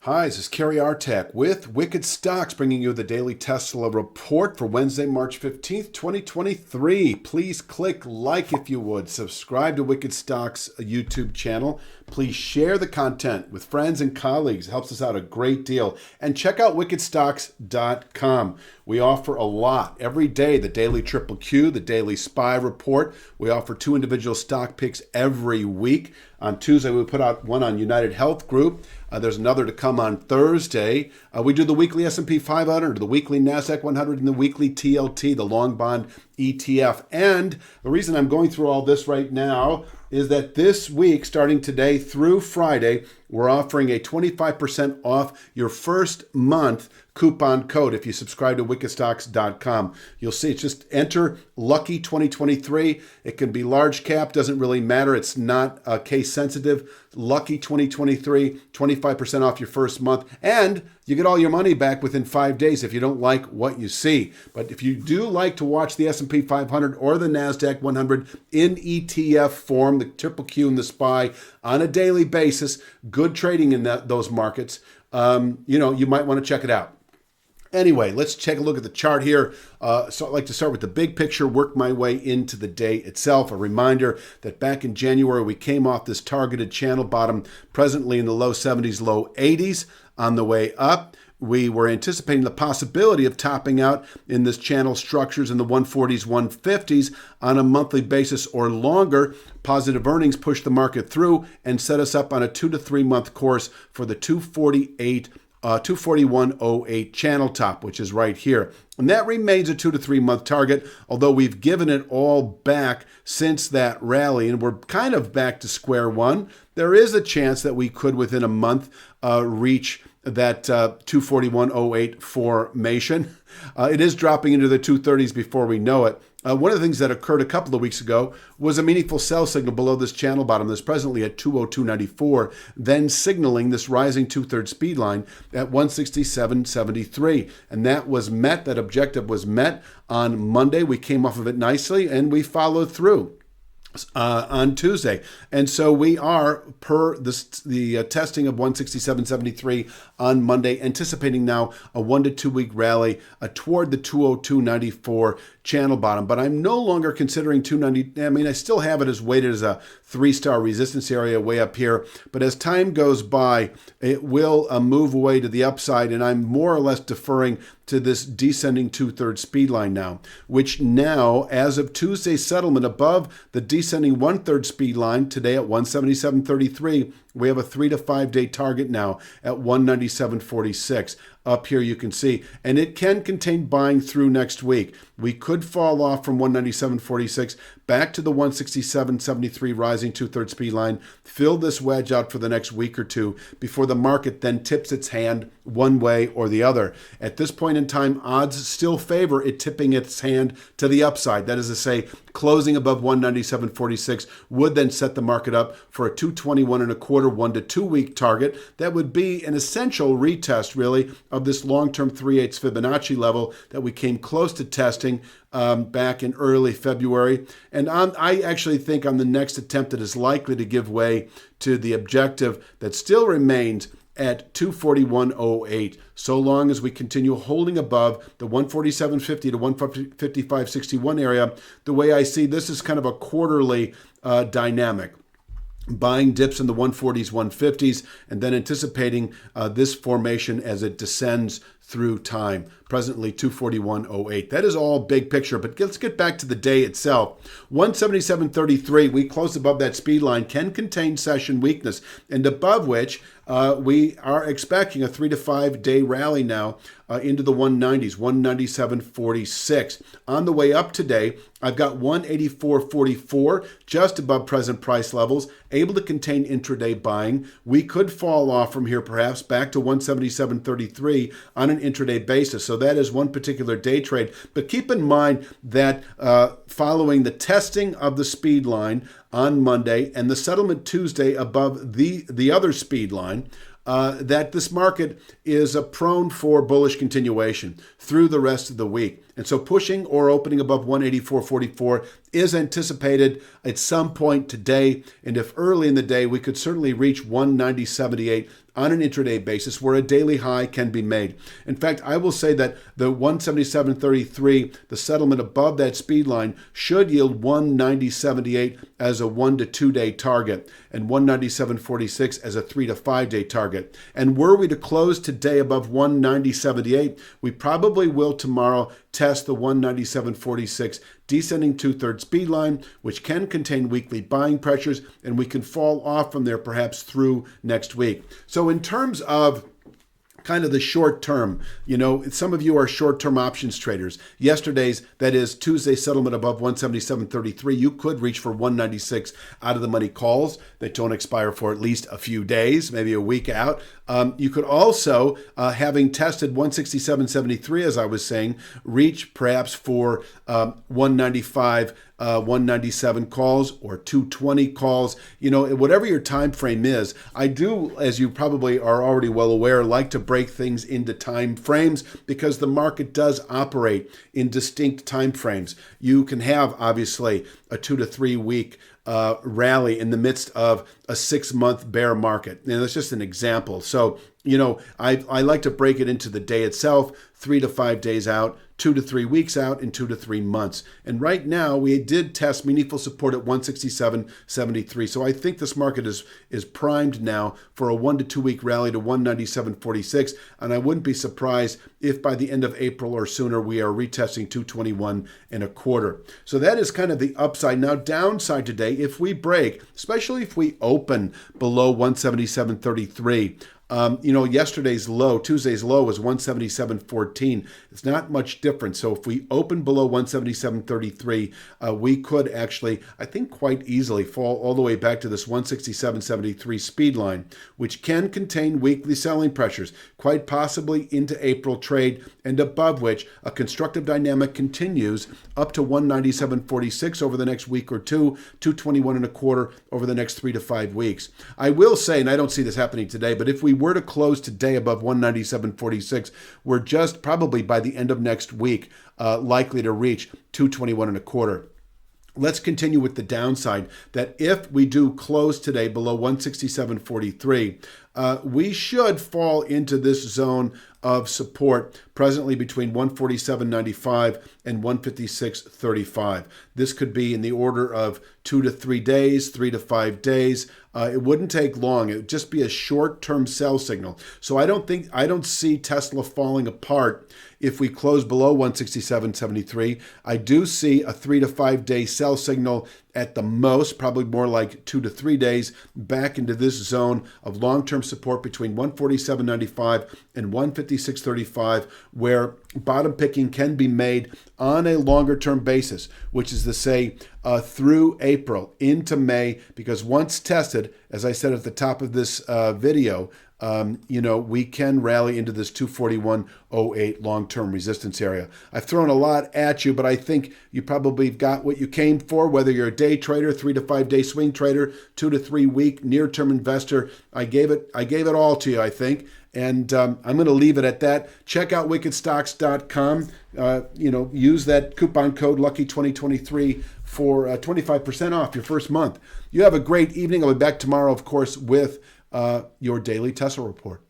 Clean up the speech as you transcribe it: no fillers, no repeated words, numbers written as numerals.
Hi, this is Kerry Artak with Wicked Stocks, bringing you the daily Tesla report for Wednesday, March 15th, 2023. Please click like if you would. Subscribe to Wicked Stocks YouTube channel. Please share the content with friends and colleagues. It helps us out a great deal. And check out wickedstocks.com. We offer a lot every day: the daily Triple Q, the daily SPY report. We offer 2 individual stock picks every week. On Tuesday, we put out one on United Health Group. There's another to come on Thursday. We do the weekly S&P 500, the weekly NASDAQ 100, and the weekly TLT, the long bond ETF. And the reason I'm going through all this right now is that this week, starting today through Friday, we're offering a 25% off your first month coupon code if you subscribe to wickedstocks.com. You'll see it's just enter Lucky 2023. It can be large cap, doesn't really matter. It's not case sensitive. Lucky 2023, 25% off your first month. And you get all your money back within 5 days if you don't like what you see. But if you do like to watch the S&P 500 or the NASDAQ 100 in ETF form, the Triple Q and the SPY on a daily basis, good trading in those markets, you might want to check it out. Anyway, let's take a look at the chart here. So I'd like to start with the big picture, work my way into the day itself. A reminder that back in January, we came off this targeted channel bottom, presently in the low 70s, low 80s. On the way up, we were anticipating the possibility of topping out in this channel structures in the 140s, 150s on a monthly basis or longer. Positive earnings pushed the market through and set us up on a 2 to 3 month course for the 241.08 channel top, which is right here. And that remains a 2 to 3 month target, although we've given it all back since that rally, and we're kind of back to square one. There is a chance that we could, within a month, reach that 241.08 formation. It is dropping into the 230s before we know it. One of the things that occurred a couple of weeks ago was a meaningful sell signal below this channel bottom that's presently at 202.94, then signaling this rising 2/3 speed line at 167.73. And that objective was met on Monday. We came off of it nicely and we followed through on Tuesday. And so we are, per the testing of 167.73 on Monday, anticipating now a 1 to 2 week rally toward the 202.94 channel bottom. But I'm no longer considering 290. I mean, I still have it as weighted as a 3-star resistance area way up here. But as time goes by, it will move away to the upside. And I'm more or less deferring to this descending 2/3 speed line now, which now, as of Tuesday's settlement, above the descending 1/3 speed line today at 177.33, we have a 3 to 5 day target now at 197.46. Up here you can see, and it can contain buying through next week. We could fall off from 197.46 back to the 167.73 rising 2/3 speed line, fill this wedge out for the next week or two before the market then tips its hand one way or the other. At this point in time, odds still favor it tipping its hand to the upside. That is to say, closing above 197.46 would then set the market up for a 221.25 1 to 2 week target. That would be an essential retest, really, of this long-term 3/8 Fibonacci level that we came close to testing back in early February. And I actually think on the next attempt it is likely to give way to the objective that still remains at 241.08, so long as we continue holding above the 147.50 to 155.61 area. The way I see this is kind of a quarterly dynamic. Buying dips in the 140s, 150s, and then anticipating this formation as it descends through time. Presently 241.08. That is all big picture, but let's get back to the day itself. 177.33, we closed above that speed line, can contain session weakness, and above which we are expecting a 3 to 5 day rally now into the 190s, 197.46. On the way up today, I've got 184.44, just above present price levels, able to contain intraday buying. We could fall off from here perhaps back to 177.33 on an intraday basis. So that is one particular day trade. But keep in mind that following the testing of the speed line on Monday and the settlement Tuesday above the other speed line, that this market is prone for bullish continuation through the rest of the week. And so pushing or opening above 184.44 is anticipated at some point today. And if early in the day, we could certainly reach 190.78 on an intraday basis where a daily high can be made. In fact, I will say that the 177.33, the settlement above that speed line, should yield 190.78 as a 1 to 2 day target and 197.46 as a 3 to 5 day target. And were we to close today above 190.78, we probably will tomorrow test the 197.46 descending two-thirds speed line, which can contain weekly buying pressures, and we can fall off from there perhaps through next week. So in terms of kind of the short term, some of you are short-term options traders. Yesterday's, that is Tuesday's settlement above 177.33, you could reach for 196 out of the money calls that don't expire for at least a few days, maybe a week out. You could also, having tested 167.73, as I was saying, reach perhaps for 195, 197 calls or 220 calls, whatever your time frame is. I do, as you probably are already well aware, like to break things into time frames because the market does operate in distinct time frames. You can have, obviously, a 2 to 3 week rally in the midst of a 6-month bear market. And that's just an example. So, I like to break it into the day itself, 3 to 5 days out, 2 to 3 weeks out, and 2 to 3 months. And right now, we did test meaningful support at 167.73. So I think this market is primed now for a 1 to 2 week rally to 197.46. And I wouldn't be surprised if by the end of April or sooner, we are retesting 221.25. So that is kind of the upside. Now, downside today, if we break, especially if we open below 177.33, yesterday's low, Tuesday's low was 177.14. It's not much different. So if we open below 177.33, we could actually, I think, quite easily fall all the way back to this 167.73 speed line, which can contain weekly selling pressures, quite possibly into April trade, and above which a constructive dynamic continues up to 197.46 over the next week or two, 221.25 over the next 3 to 5 weeks. I will say, and I don't see this happening today, but if we were to close today above 197.46, we're just probably by the end of next week likely to reach 221.25. Let's continue with the downside that if we do close today below 167.43, we should fall into this zone of support presently between 147.95 and 156.35. This could be in the order of 2 to 3 days, 3 to 5 days. It wouldn't take long. It would just be a short-term sell signal. So I don't see Tesla falling apart if we close below 167.73. I do see a 3 to 5 day sell signal at the most, probably more like 2 to 3 days, back into this zone of long-term support between 147.95 and 156.35, where bottom picking can be made on a longer-term basis, which is to say through April into May, because once tested, as I said at the top of this video, we can rally into this 241.08 long-term resistance area. I've thrown a lot at you, but I think you probably got what you came for, whether you're a day trader, 3 to 5 day swing trader, 2 to 3 week near-term investor. I gave it all to you, I think. And I'm going to leave it at that. Check out wickedstocks.com. Use that coupon code LUCKY2023 for 25% off your first month. You have a great evening. I'll be back tomorrow, of course, with your daily Tesla report.